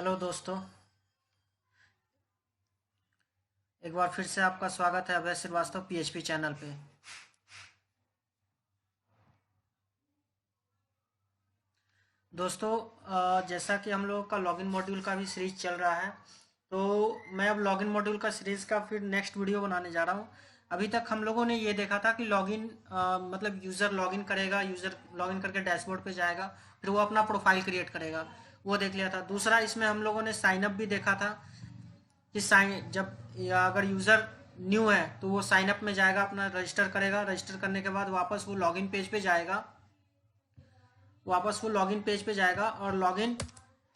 Hello दोस्तों। एक बार फिर से आपका स्वागत है अभय श्रीवास्तव पीएचपी चैनल पे। दोस्तों, जैसा कि हम लोगों का लॉगिन मॉड्यूल का भी सीरीज चल रहा है, तो मैं अब लॉगिन मॉड्यूल का सीरीज का फिर नेक्स्ट वीडियो बनाने जा रहा हूँ। अभी तक हम लोगों ने ये देखा था कि लॉगिन मतलब यूज़र लॉगिन करेगा, यूज़र लॉगिन करके डैशबोर्ड पे जाएगा, फिर वो अपना प्रोफाइल क्रिएट करेगा, वो देख लिया था। दूसरा, इसमें हम लोगों ने साइन अप भी देखा था कि साइन जब या अगर यूज़र न्यू है तो वो साइन अप में जाएगा, अपना रजिस्टर करेगा, रजिस्टर करने के बाद वापस वो लॉगिन पेज पे जाएगा, वापस वो लॉगिन पेज पे जाएगा और लॉगिन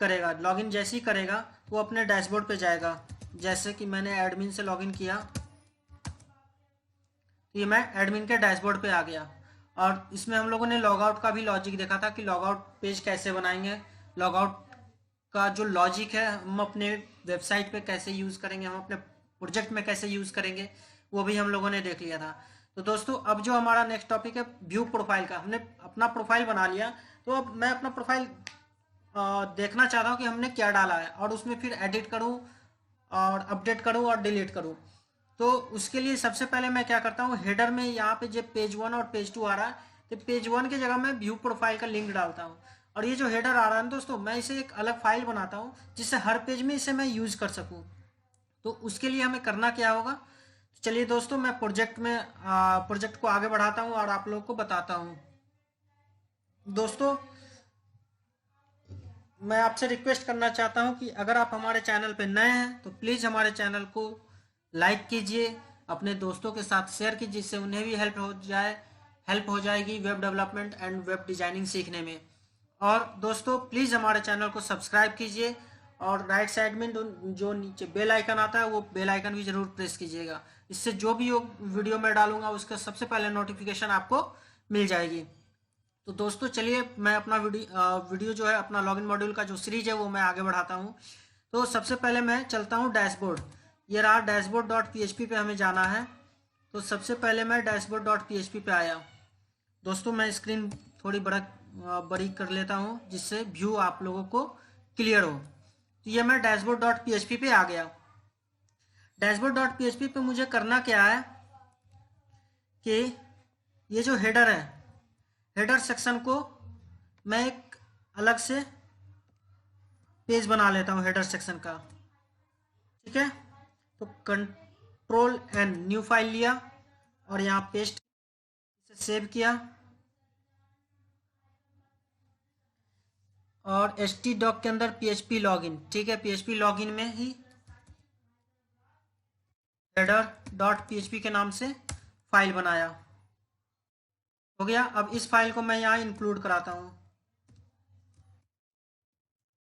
करेगा। लॉगिन जैसे ही करेगा वो अपने डैशबोर्ड पे जाएगा। जैसे कि मैंने एडमिन से लॉगिन किया तो ये मैं एडमिन के डैशबोर्ड पे आ गया। और इसमें हम लोगों ने लॉगआउट का भी लॉजिक देखा था कि लॉगआउट पेज कैसे बनाएंगे, लॉगआउट का जो लॉजिक है हम अपने वेबसाइट पे कैसे यूज़ करेंगे, हम अपने प्रोजेक्ट में कैसे यूज़ करेंगे, वो भी हम लोगों ने देख लिया था। तो दोस्तों, अब जो हमारा नेक्स्ट टॉपिक है व्यू प्रोफाइल का, हमने अपना प्रोफाइल बना लिया। तो अब मैं अपना प्रोफाइल देखना चाहता हूँ कि हमने क्या डाला है, और उसमें फिर एडिट करूँ और अपडेट करूँ और डिलीट करूँ। तो उसके लिए सबसे पहले मैं क्या करता हूँ, हेडर में यहाँ पे जो पेज 1 और पेज 2 आ रहा है, तो पेज 1 की जगह मैं व्यू प्रोफाइल का लिंक डालता हूँ। और ये जो हेडर आ रहा है दोस्तों, मैं इसे एक अलग फाइल बनाता हूँ जिससे हर पेज में इसे मैं यूज़ कर सकूँ। तो उसके लिए हमें करना क्या होगा, तो चलिए दोस्तों, मैं प्रोजेक्ट को आगे बढ़ाता हूँ और आप लोगों को बताता हूँ। दोस्तों, मैं आपसे रिक्वेस्ट करना चाहता हूं कि अगर आप हमारे चैनल पर नए हैं तो प्लीज़ हमारे चैनल को लाइक कीजिए, अपने दोस्तों के साथ शेयर कीजिए, जिससे उन्हें भी हेल्प हो जाएगी web development and web designing सीखने में। और दोस्तों, प्लीज़ हमारे चैनल को सब्सक्राइब कीजिए और राइट साइड में जो नीचे बेल आइकन आता है वो बेल आइकन भी ज़रूर प्रेस कीजिएगा। इससे जो भी वीडियो मैं डालूंगा उसका सबसे पहले नोटिफिकेशन आपको मिल जाएगी। तो दोस्तों, चलिए मैं अपना वीडियो जो है, अपना लॉगिन मॉड्यूल का जो सीरीज है वो मैं आगे बढ़ाता हूँ। तो सबसे पहले मैं चलता हूँ डैशबोर्ड। ये रहा डैशबोर्ड डॉट पी पे हमें जाना है। तो सबसे पहले मैं डैशबोर्ड डॉट पी पे आया। दोस्तों, मैं स्क्रीन थोड़ी बड़ी कर लेता हूँ जिससे व्यू आप लोगों को क्लियर हो। तो ये मैं डैशबोर्ड डॉट पी पे आ गया। डैशबोर्ड डॉट पी पे मुझे करना क्या है कि ये जो हेडर है, हेडर सेक्शन को मैं एक अलग से पेज बना लेता हूँ हेडर सेक्शन का। ठीक है, तो कंट्रोल एन न्यू फाइल लिया और यहाँ पेस्ट, इसे सेव किया और htdoc के अंदर php लॉगिन, ठीक है, php लॉगिन में ही हेडर डॉट php के नाम से फाइल बनाया। हो गया। अब इस फाइल को मैं यहाँ इंक्लूड कराता हूँ।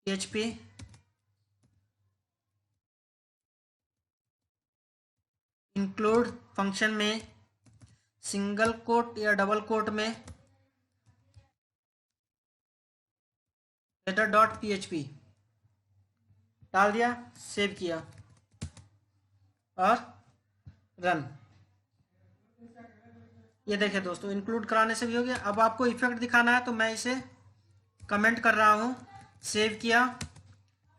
php इंक्लूड फंक्शन में सिंगल कोट या डबल कोट में हेडर डॉट php डाल दिया, सेव किया और रन। ये देखिए दोस्तों, इंक्लूड कराने से भी हो गया। अब आपको इफेक्ट दिखाना है तो मैं इसे कमेंट कर रहा हूँ, सेव किया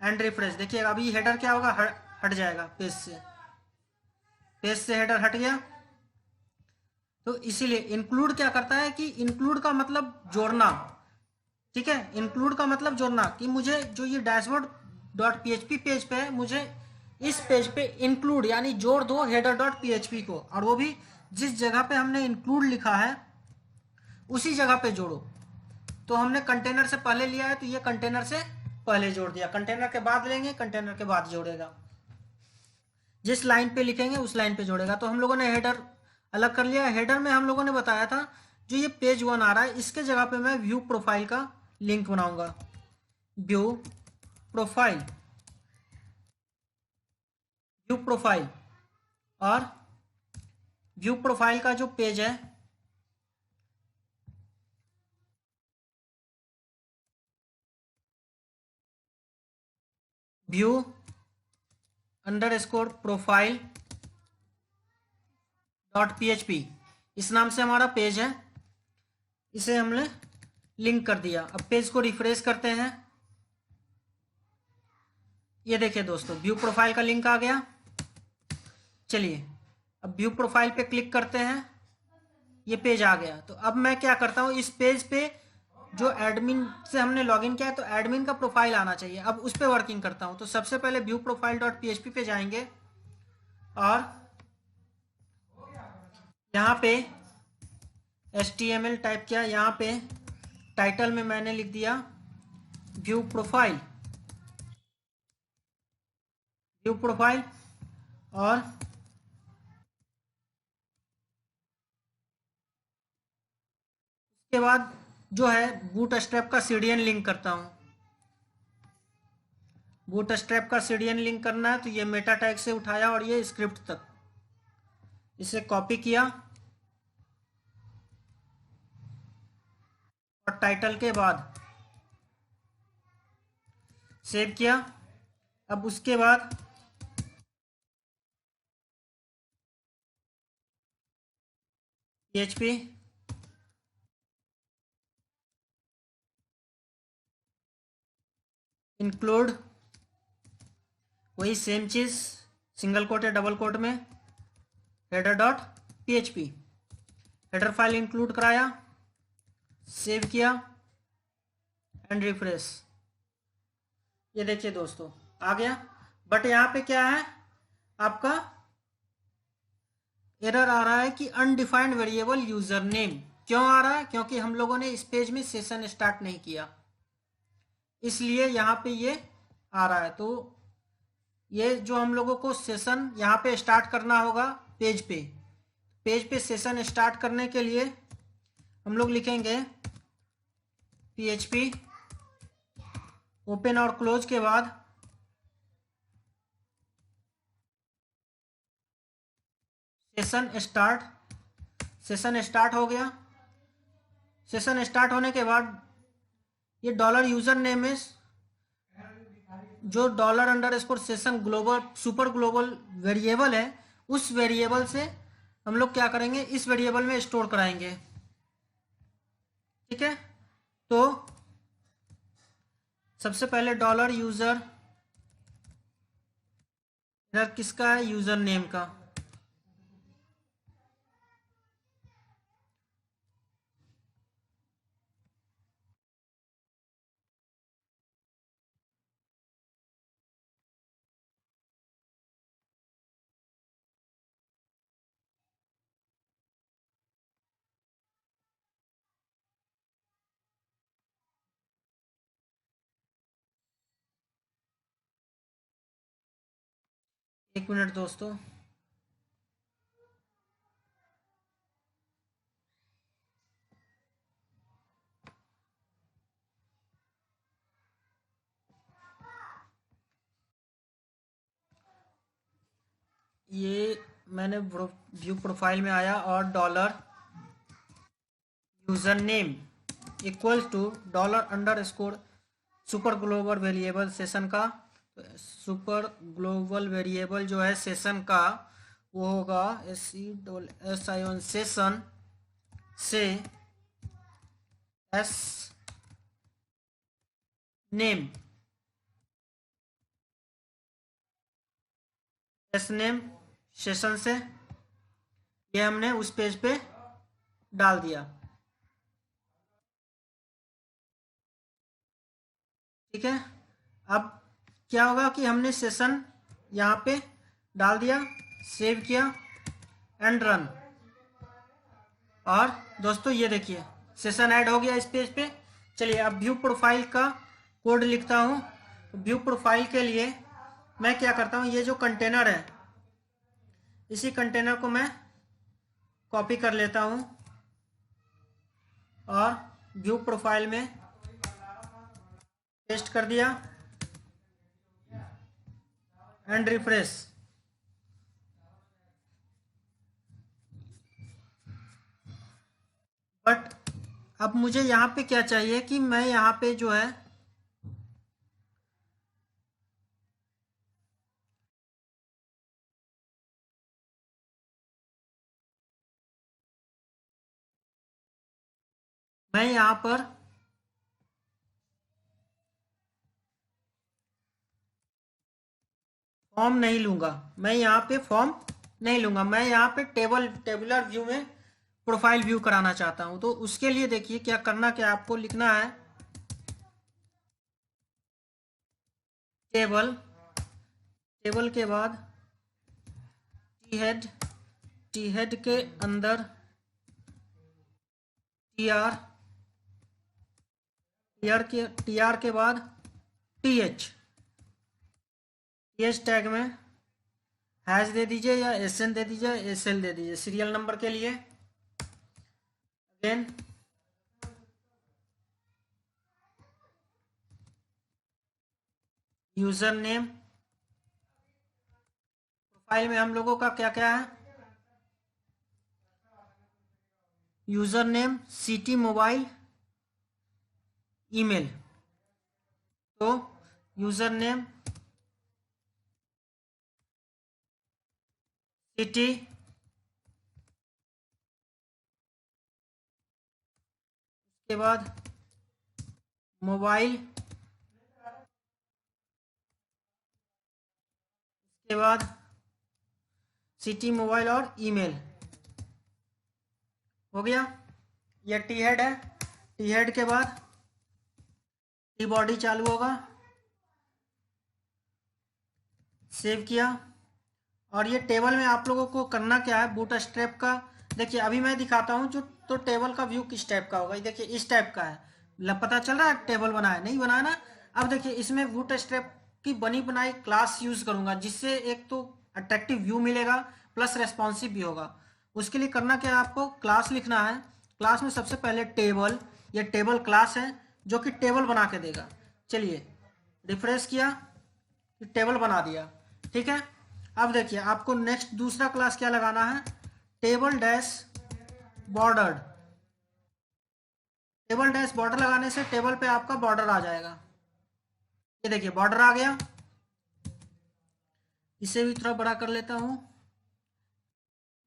एंड रिफ्रेश। देखिए अभी हेडर क्या होगा, हट जाएगा पेज से हेडर हट गया। तो इसीलिए इंक्लूड क्या करता है कि इंक्लूड का मतलब जोड़ना। ठीक है, इंक्लूड का मतलब जोड़ना, कि मुझे जो ये डैशबोर्ड डॉट पी पेज पे है, मुझे इस पेज पे इंक्लूड यानी जोड़ दो हेडर डॉट पी को, और वो भी जिस जगह पे हमने इंक्लूड लिखा है उसी जगह पे जोड़ो। तो हमने कंटेनर से पहले लिया है तो ये कंटेनर से पहले जोड़ दिया, कंटेनर के बाद लेंगे कंटेनर के बाद जोड़ेगा, जिस लाइन पे लिखेंगे उस लाइन पे जोड़ेगा। तो हम लोगों ने हेडर अलग कर लिया। हेडर में हम लोगों ने बताया था जो ये पेज 1 आ रहा है इसके जगह पे मैं व्यू प्रोफाइल का लिंक बनाऊंगा। व्यू प्रोफाइल, व्यू प्रोफाइल, और व्यू प्रोफाइल का जो पेज है view under score profile dot P इस नाम से हमारा पेज है, इसे हमने लिंक कर दिया। अब पेज को रिफ्रेश करते हैं ये देखिए दोस्तों, व्यू प्रोफाइल का लिंक आ गया। चलिए अब व्यू प्रोफाइल पे क्लिक करते हैं, ये पेज आ गया। तो अब मैं क्या करता हूँ, इस पेज पे जो एडमिन से हमने लॉगिन किया है तो एडमिन का प्रोफाइल आना चाहिए। अब उस पर वर्किंग करता हूँ। तो सबसे पहले व्यू प्रोफाइल डॉट php पे जाएंगे और यहाँ पे HTML टाइप किया। यहाँ पे टाइटल में मैंने लिख दिया व्यू प्रोफाइल, व्यू प्रोफाइल। और उसके बाद जो है बूट स्ट्रैप का CDN लिंक करता हूँ। बूट स्ट्रैप का CDN लिंक करना है तो ये मेटा टैग से उठाया और ये स्क्रिप्ट तक इसे कॉपी किया और टाइटल के बाद सेव किया। अब उसके बाद PHP इंक्लूड, वही सेम चीज सिंगल कोट या डबल कोट में, header dot PHP, header file include कराया, सेव किया एंड रिफ्रेश। ये देखिए दोस्तों आ गया। बट यहाँ पे क्या है, आपका एरर आ रहा है कि अनडिफाइंड वेरिएबल यूजर नेम। क्यों आ रहा है? क्योंकि हम लोगों ने इस पेज में सेशन स्टार्ट नहीं किया, इसलिए यहाँ पे ये आ रहा है। तो ये जो हम लोगों को सेशन यहाँ पे स्टार्ट करना होगा पेज पे, पेज पे सेशन स्टार्ट करने के लिए हम लोग लिखेंगे PHP ओपन और क्लोज के बाद सेशन स्टार्ट। सेशन स्टार्ट हो गया। सेशन स्टार्ट होने के बाद ये डॉलर यूजर नेम है, जो dollar under score session global super global variable है, उस वेरिएबल से हम लोग क्या करेंगे, इस वेरिएबल में स्टोर कराएंगे। ठीक है, तो सबसे पहले डॉलर यूजर, किसका है, यूजर नेम का। एक मिनट दोस्तों, ये मैंने व्यू प्रोफाइल में आया और dollar user name equal to dollar under score super global variable session का। सुपर ग्लोबल वेरिएबल जो है सेशन का वो होगा SESION सेशन से S name, S name session से, ये हमने उस पेज पे डाल दिया। ठीक है, अब क्या होगा कि हमने सेशन यहाँ पे डाल दिया, सेव किया एंड रन। और दोस्तों ये देखिए सेशन ऐड हो गया इस पेज पे। चलिए अब व्यू प्रोफाइल का कोड लिखता हूँ। व्यू प्रोफाइल के लिए मैं क्या करता हूँ, ये जो कंटेनर है इसी कंटेनर को मैं कॉपी कर लेता हूँ और व्यू प्रोफाइल में पेस्ट कर दिया एंड रिफ्रेश। बट अब मुझे यहाँ पे क्या चाहिए कि मैं यहाँ पे जो है मैं यहाँ पर फॉर्म नहीं लूंगा, मैं यहाँ पे फॉर्म नहीं लूंगा, मैं यहाँ पे टेबुलर व्यू में प्रोफाइल व्यू कराना चाहता हूँ। तो उसके लिए देखिए क्या करना, क्या आपको लिखना है, टेबल, टेबल के बाद टी हेड के अंदर टी आर के बाद टी एच टैग में हैश दे दीजिए या एस एन दे दीजिए, एस एल दे दीजिए सीरियल नंबर के लिए। अगेन यूजर नेम, प्रोफाइल में हम लोगों का क्या क्या है, user name, city, mobile, email. तो यूजर नेम सिटी, उसके बाद मोबाइल, उसके बाद सिटी, मोबाइल और ईमेल। हो गया, ये टी हेड है। टी हेड के बाद टी बॉडी चालू होगा, सेव किया। और ये टेबल में आप लोगों को करना क्या है, बूट स्ट्रैप का, देखिए अभी मैं दिखाता हूँ जो, तो टेबल का व्यू किस टाइप का होगा। ये देखिए इस टाइप का है, पता चल रहा है टेबल बना है, नहीं बनाया ना। अब देखिए इसमें बूट स्ट्रैप की बनी बनाई क्लास यूज करूंगा, जिससे एक तो अट्रैक्टिव व्यू मिलेगा प्लस रेस्पॉन्सिव भी होगा। उसके लिए करना क्या है, आपको क्लास लिखना है। क्लास में सबसे पहले टेबल, ये टेबल क्लास है जो कि टेबल बना के देगा। चलिए रिफ्रेश किया, टेबल बना दिया, ठीक है। अब देखिए आपको नेक्स्ट दूसरा क्लास क्या लगाना है, table dash border. Table dash border लगाने से टेबल पे आपका बॉर्डर आ जाएगा। ये देखिए बॉर्डर आ गया, इसे भी थोड़ा बड़ा कर लेता हूं।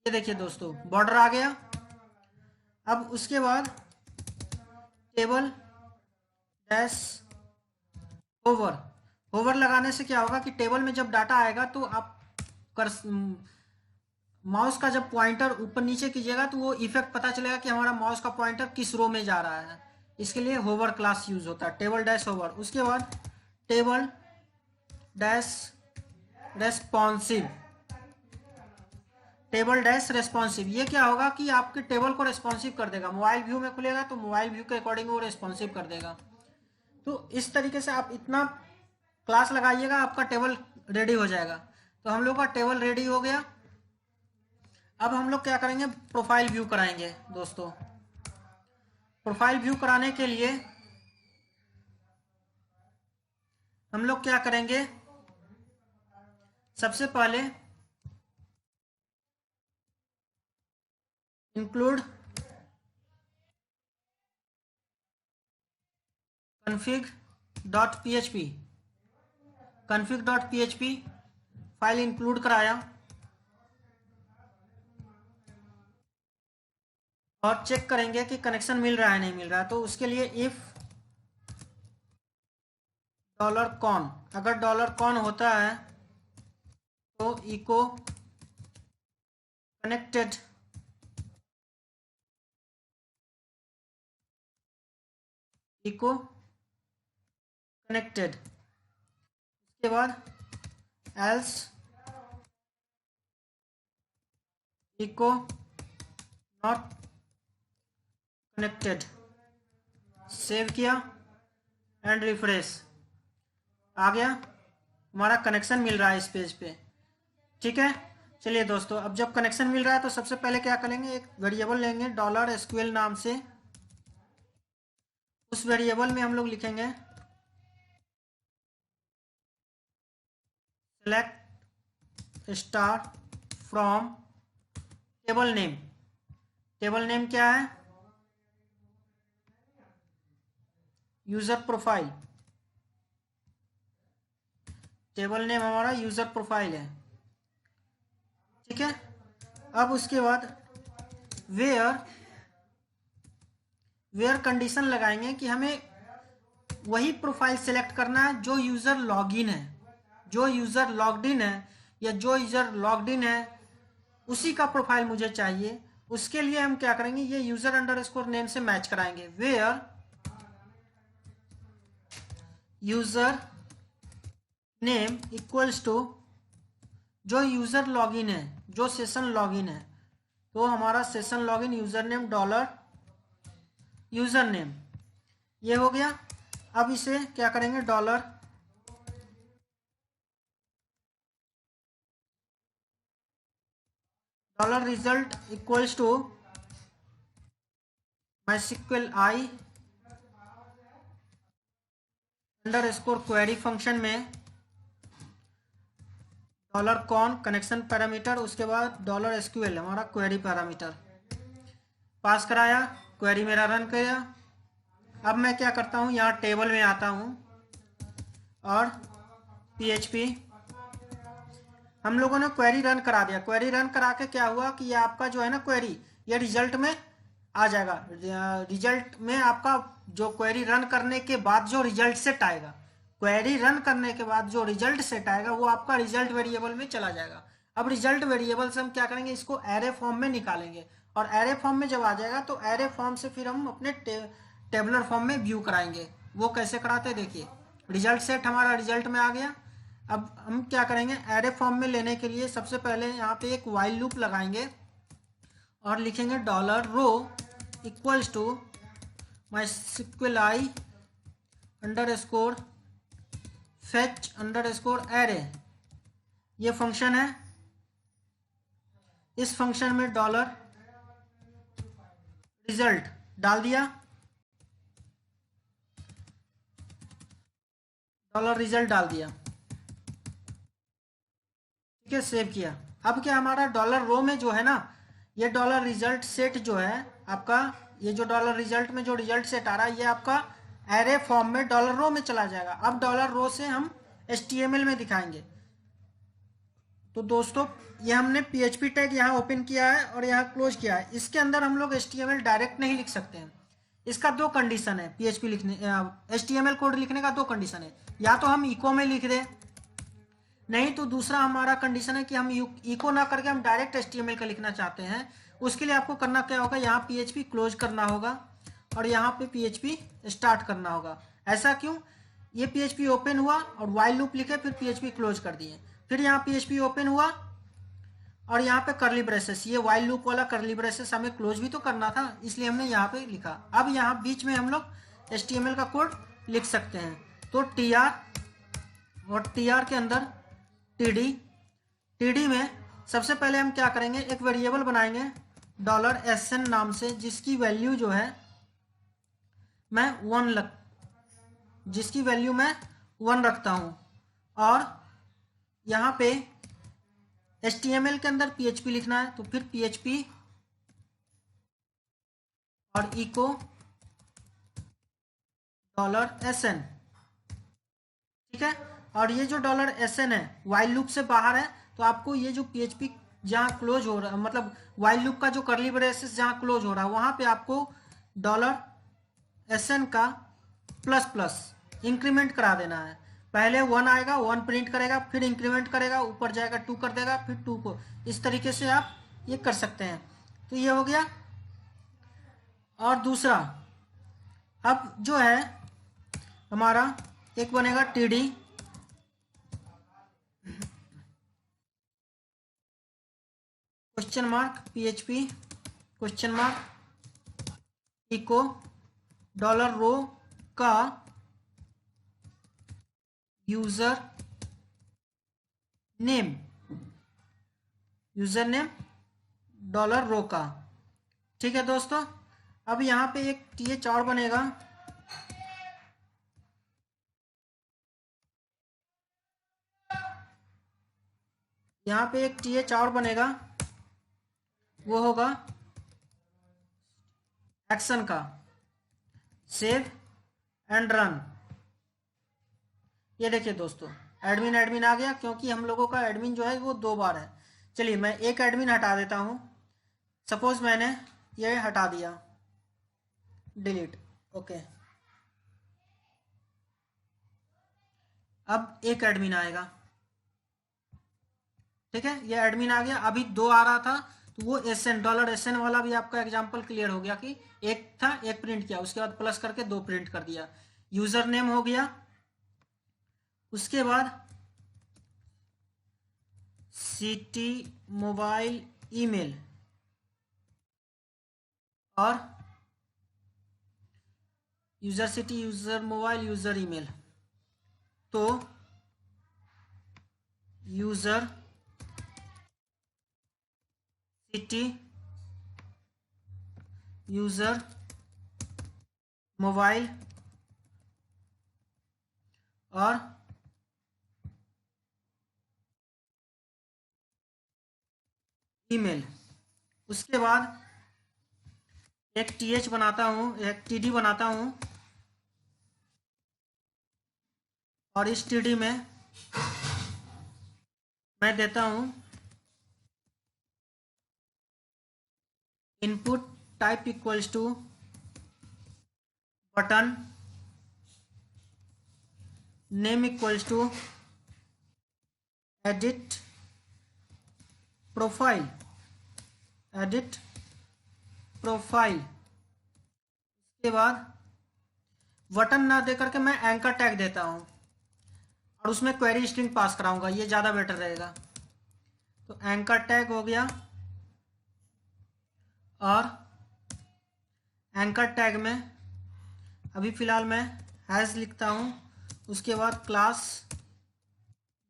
ये देखिए दोस्तों बॉर्डर आ गया। अब उसके बाद टेबल डैश होवर, होवर लगाने से क्या होगा कि टेबल में जब डाटा आएगा तो आप माउस का जब पॉइंटर ऊपर नीचे कीजिएगा तो वो इफेक्ट पता चलेगा कि हमारा माउस का पॉइंटर किस रो में जा रहा है। इसके लिए होवर क्लास यूज होता है, टेबल डैश होवर। उसके बाद table dash responsive, table dash responsive, ये क्या होगा कि आपके टेबल को रेस्पॉन्सिव कर देगा। मोबाइल व्यू में खुलेगा तो मोबाइल व्यू के अकॉर्डिंग वो रेस्पॉन्सिव कर देगा। तो इस तरीके से आप इतना क्लास लगाइएगा, आपका टेबल रेडी हो जाएगा। तो हम लोग का टेबल रेडी हो गया। अब हम लोग क्या करेंगे, प्रोफाइल व्यू कराएंगे दोस्तों। प्रोफाइल व्यू कराने के लिए हम लोग क्या करेंगे, सबसे पहले include config.php, config.php file include कराया और चेक करेंगे कि कनेक्शन मिल रहा है नहीं मिल रहा है। तो उसके लिए इफ $con, अगर $con होता है तो इको कनेक्टेड, इको कनेक्टेड। उसके बाद else echo not connected. Save किया एंड रिफ्रेश, आ गया, हमारा कनेक्शन मिल रहा है इस पेज पे, ठीक है। चलिए दोस्तों, अब जब कनेक्शन मिल रहा है तो सबसे पहले क्या करेंगे, एक वेरिएबल लेंगे $SQL नाम से। उस वेरिएबल में हम लोग लिखेंगे select star from table name. Table name क्या है, यूजर प्रोफाइल। टेबल नेम हमारा यूजर प्रोफाइल है, ठीक है। अब उसके बाद वेयर कंडीशन लगाएंगे कि हमें वही प्रोफाइल सेलेक्ट करना है जो यूजर लॉगिन है, जो यूज़र लॉग्ड इन है या जो यूज़र लॉग्ड इन है उसी का प्रोफाइल मुझे चाहिए। उसके लिए हम क्या करेंगे, ये यूज़र अंडरस्कोर नेम से मैच कराएंगे। Where user name equals to जो यूज़र लॉगिन है, जो सेशन लॉगिन है, तो हमारा session login user name dollar user name, ये हो गया। अब इसे क्या करेंगे, dollar result equals to MySQL I underscore query function में डॉलर कॉन कनेक्शन पैरामीटर, उसके बाद डॉलर SQL हमारा क्वेरी पैरामीटर पास कराया, क्वेरी मेरा रन किया। अब मैं क्या करता हूँ, यहाँ टेबल में आता हूँ और PHP हम लोगों ने क्वेरी रन करा दिया। क्वेरी रन करा के क्या हुआ कि ये आपका जो है ना क्वेरी, ये रिजल्ट में आ जाएगा। रिजल्ट में आपका जो क्वेरी रन करने के बाद जो रिजल्ट सेट आएगा, क्वेरी रन करने के बाद जो रिजल्ट सेट आएगा वो आपका रिजल्ट वेरिएबल में चला जाएगा। अब रिजल्ट वेरिएबल से हम क्या करेंगे, इसको एरे फॉर्म में निकालेंगे और एरे फॉर्म में जब आ जाएगा तो एरे फॉर्म से फिर हम अपने टेबुलर फॉर्म में व्यू कराएंगे। वो कैसे कराते हैं देखिए, रिजल्ट सेट हमारा रिजल्ट में आ गया। अब हम क्या करेंगे, एरे फॉर्म में लेने के लिए सबसे पहले यहाँ पे एक वाइल लूप लगाएंगे और लिखेंगे dollar row equals to MySQL I underscore fetch underscore array, ये फंक्शन है। इस फंक्शन में डॉलर रिजल्ट डाल दिया, डॉलर रिजल्ट डाल दिया, ठीक है, सेव किया। अब क्या हमारा डॉलर रो में जो है ना, ये डॉलर रिजल्ट सेट जो है आपका, ये जो डॉलर रिजल्ट में जो रिजल्ट सेट आ रहा है ये आपका एरे फॉर्म में डॉलर रो में चला जाएगा। अब डॉलर रो से हम HTML में दिखाएंगे। तो दोस्तों ये हमने PHP टैग यहाँ ओपन किया है और यहाँ क्लोज किया है। इसके अंदर हम लोग HTML डायरेक्ट नहीं लिख सकते हैं। इसका दो कंडीशन है, PHP लिखने HTML कोड लिखने का दो कंडीशन है, या तो हम इको में लिख दें, नहीं तो दूसरा हमारा कंडीशन है कि हम इको ना करके हम डायरेक्ट HTML का लिखना चाहते हैं। उसके लिए आपको करना क्या होगा, यहाँ PHP क्लोज करना होगा और यहाँ पे PHP स्टार्ट करना होगा। ऐसा क्यों, ये PHP ओपन हुआ और वाइल लूप लिखे फिर PHP क्लोज कर दिए, फिर यहाँ PHP ओपन हुआ और यहाँ पे करली ब्रेसेस, ये वाइल लूप वाला करली ब्रेसेस हमें क्लोज भी तो करना था, इसलिए हमने यहाँ पे लिखा। अब यहाँ बीच में हम लोग HTML का कोड लिख सकते हैं। तो TR और TR के अंदर TD में सबसे पहले हम क्या करेंगे, एक वेरिएबल बनाएंगे $SN नाम से, जिसकी वैल्यू जो है मैं 1 रखता हूं। और यहाँ पे HTML के अंदर PHP लिखना है, तो फिर PHP और इको $SN, ठीक है। और ये जो $SN है वाइल लूप से बाहर है, तो आपको ये जो PHP जहाँ क्लोज हो रहा है, मतलब वाइल लूप का जो करली ब्रेसेस जहाँ क्लोज हो रहा है वहां पे आपको $SN का प्लस इंक्रीमेंट करा देना है। पहले 1 आएगा, 1 प्रिंट करेगा, फिर इंक्रीमेंट करेगा, ऊपर जाएगा 2 कर देगा, फिर 2 को, इस तरीके से आप ये कर सकते हैं। तो ये हो गया। और दूसरा अब जो है हमारा एक बनेगा TD question mark PHP question mark echo $रो का यूजर नेम $रो का, ठीक है दोस्तों। अब यहाँ पे एक TH और बनेगा, यहाँ पे एक TH और बनेगा, वो होगा एक्शन का, सेव एंड रन। ये देखिए दोस्तों एडमिन आ गया, क्योंकि हम लोगों का एडमिन जो है वो 2 बार है। चलिए मैं एक एडमिन हटा देता हूं, सपोज मैंने ये हटा दिया, डिलीट, ओके। अब एक एडमिन आएगा, ठीक है, ये एडमिन आ गया। अभी 2 आ रहा था तो वो SN $SN वाला भी आपका एग्जांपल क्लियर हो गया कि एक था, एक प्रिंट किया, उसके बाद प्लस करके 2 प्रिंट कर दिया। यूजर नेम हो गया, उसके बाद सिटी, मोबाइल, ईमेल और user city, user mobile, user email. तो यूजर सिटी, यूजर मोबाइल और ईमेल। उसके बाद एक TH बनाता हूँ, एक TD बनाता हूँ और इस TD में मैं देता हूँ input type equals to button, name equals to edit profile, edit profile. उसके बाद बटन ना दे करके मैं एंकर टैग देता हूँ और उसमें क्वेरी स्ट्रिंग पास कराऊंगा, ये ज़्यादा बेटर रहेगा। तो एंकर टैग हो गया और एंकर टैग में अभी फ़िलहाल मैं हैज़ लिखता हूँ। उसके बाद क्लास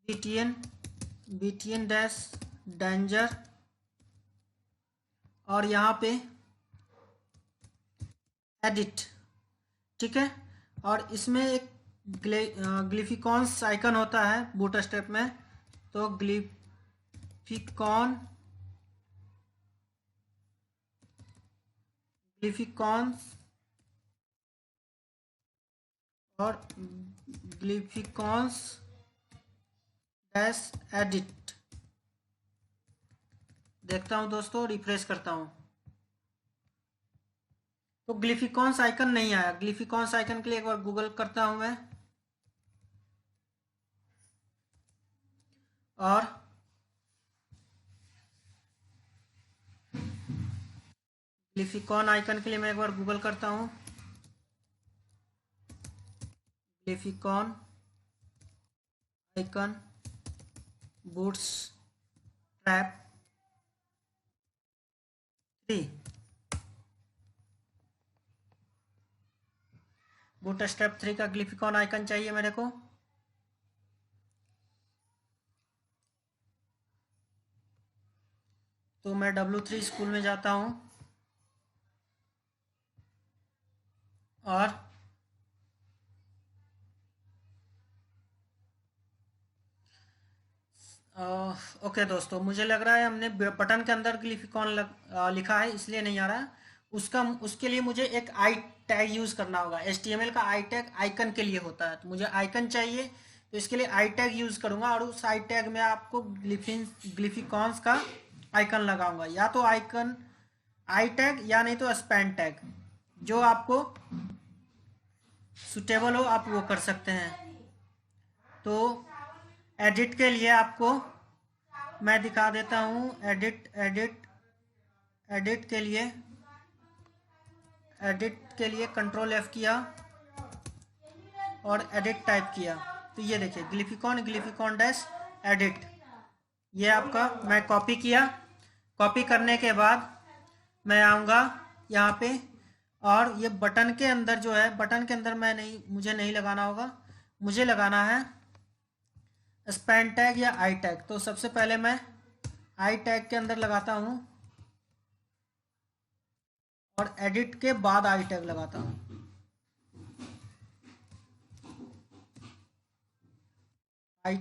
btn डैश डेंजर और यहाँ पे एडिट, ठीक है। और इसमें एक ग्लिफिकॉन्स आइकन होता है बूटस्ट्रैप में, तो ग्लिफिकॉन्स और ग्लिफिकॉन्स डैश एडिट। देखता हूं दोस्तों, रिफ्रेश करता हूं तो ग्लिफिकॉन्स आइकन नहीं आया। ग्लिफिकॉन्स आइकन के लिए एक बार गूगल करता हूं मैं और ग्लिफिकॉन आइकन के लिए मैं एक बार गूगल करता हूं। ग्लिफिकॉन आइकन बूटस्ट्रैप 3, बूटस्ट्रैप 3 का ग्लिफिकॉन आइकन चाहिए मेरे को। तो मैं W3 स्कूल में जाता हूं और ओके दोस्तों, मुझे लग रहा है हमने बटन के अंदर ग्लिफिकॉन लिखा है इसलिए नहीं आ रहा है। उसके लिए मुझे एक आई टैग यूज़ करना होगा। HTML का आई टैग आइकन के लिए होता है, तो मुझे आइकन चाहिए, तो इसके लिए आई टैग यूज़ करूँगा और उस आई टैग में आपको ग्लिफिकॉन्स का आइकन लगाऊंगा। या तो आइकन आई टैग या नहीं तो स्पैन टैग, जो आपको सुटेबल हो आप वो कर सकते हैं। तो एडिट के लिए आपको मैं दिखा देता हूँ। एडिट के लिए कंट्रोल F किया और एडिट टाइप किया, तो ये देखिए ग्लिफिकॉन डैश एडिट, ये आपका मैं कॉपी किया। कॉपी करने के बाद मैं आऊँगा यहाँ पे और ये बटन के अंदर जो है, बटन के अंदर मुझे नहीं लगाना होगा, मुझे लगाना है स्पैन टैग या आई टैग। तो सबसे पहले मैं आई टैग के अंदर लगाता हूँ और एडिट के बाद आई टैग लगाता हूँ। I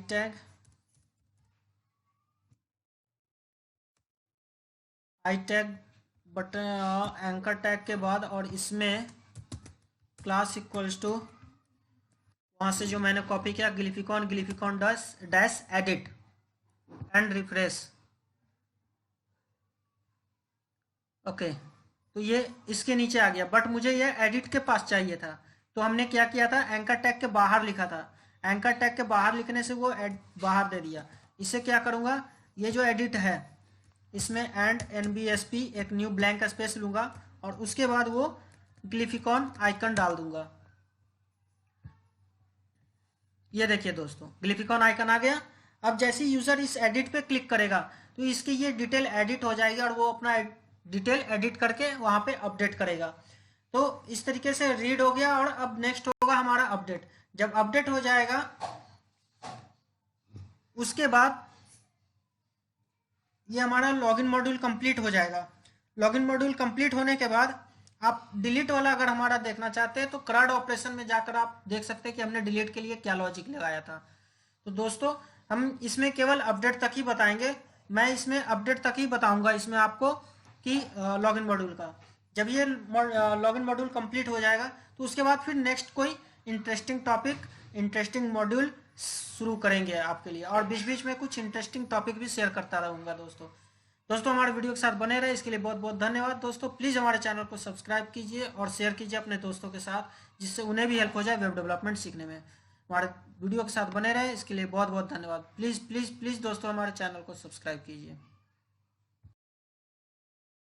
tag button anchor tag के बाद और इसमें क्लास इक्वल्स टू वहाँ से जो मैंने कॉपी किया glyphicon dash edit and refresh. Okay, तो ये इसके नीचे आ गया, बट मुझे ये एडिट के पास चाहिए था। तो हमने क्या किया था, एंकर टैग के बाहर लिखा था, एंकर टैग के बाहर लिखने से वो बाहर दे दिया। इसे क्या करूँगा, ये जो एडिट है इसमें एंड NBSP एक न्यू ब्लैंक स्पेस लूंगा और उसके बाद वो ग्लिफिकॉन आइकन डाल दूंगा। ये देखिए दोस्तों, ग्लिफिकॉन आइकन आ गया। अब जैसे यूजर इस एडिट पे क्लिक करेगा तो इसकी ये डिटेल एडिट हो जाएगी और वो अपना डिटेल एडिट करके वहां पे अपडेट करेगा। तो इस तरीके से रीड हो गया और अब नेक्स्ट होगा हमारा अपडेट। जब अपडेट हो जाएगा उसके बाद ये हमारा लॉगिन मॉड्यूल कंप्लीट हो जाएगा। लॉगिन मॉड्यूल कंप्लीट होने के बाद आप डिलीट वाला अगर हमारा देखना चाहते हैं तो CRUD ऑपरेशन में जाकर आप देख सकते हैं कि हमने डिलीट के लिए क्या लॉजिक लगाया था। तो दोस्तों हम इसमें केवल अपडेट तक ही बताएंगे, मैं इसमें अपडेट तक ही बताऊंगा इसमें आपको कि लॉगिन मॉड्यूल का। जब ये लॉगिन मॉड्यूल कंप्लीट हो जाएगा तो उसके बाद फिर नेक्स्ट कोई इंटरेस्टिंग टॉपिक, इंटरेस्टिंग मॉड्यूल शुरू करेंगे आपके लिए, और बीच बीच में कुछ इंटरेस्टिंग टॉपिक भी शेयर करता रहूंगा। दोस्तों हमारे वीडियो के साथ बने रहे, इसके लिए बहुत बहुत धन्यवाद। दोस्तों प्लीज़ हमारे चैनल को सब्सक्राइब कीजिए और शेयर कीजिए अपने दोस्तों के साथ, जिससे उन्हें भी हेल्प हो जाए वेब डेवलपमेंट सीखने में। हमारे वीडियो के साथ बने रहे, इसके लिए बहुत बहुत धन्यवाद। प्लीज़ प्लीज़ प्लीज़ दोस्तों हमारे चैनल को सब्सक्राइब कीजिए।